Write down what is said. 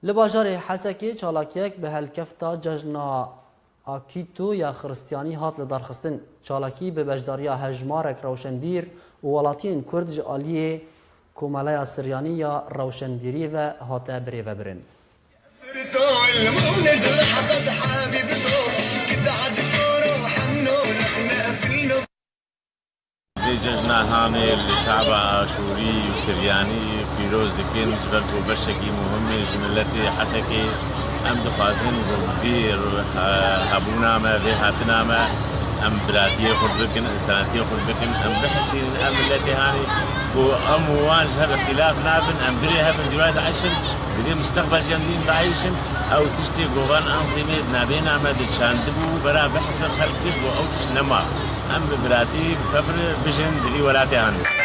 لباجار حسکی چالاکیک به هلکفتا ججنا آکیتو یا خرستیانی هات لدارخستن چالاکی به بجداریا هجمارک روشنبیر و ولاتین کرد جالیه کومالای سریانی یا روشنبیری و هاته بری و برن. ججنا هاني لشعب آشوري وسرياني فيروز دكين جبلتو بشكي مهمة جملتي حسكي ام دخازن بير هبونا ما في هاتنا ما ام بلاتيه خد بكن انسانتيه خد بكن ام بحسين ام التي هاني ام واجهه باختلاف نابن ام بريها من دلوقتي عشن بدي مستقبل جميل بعيشن او تشتي جوغان انظمه نابينا ما دشاندبو برا بحسن خلقك او تشنما ام ببلاتي بكبر بجن دلي ولاتي هاني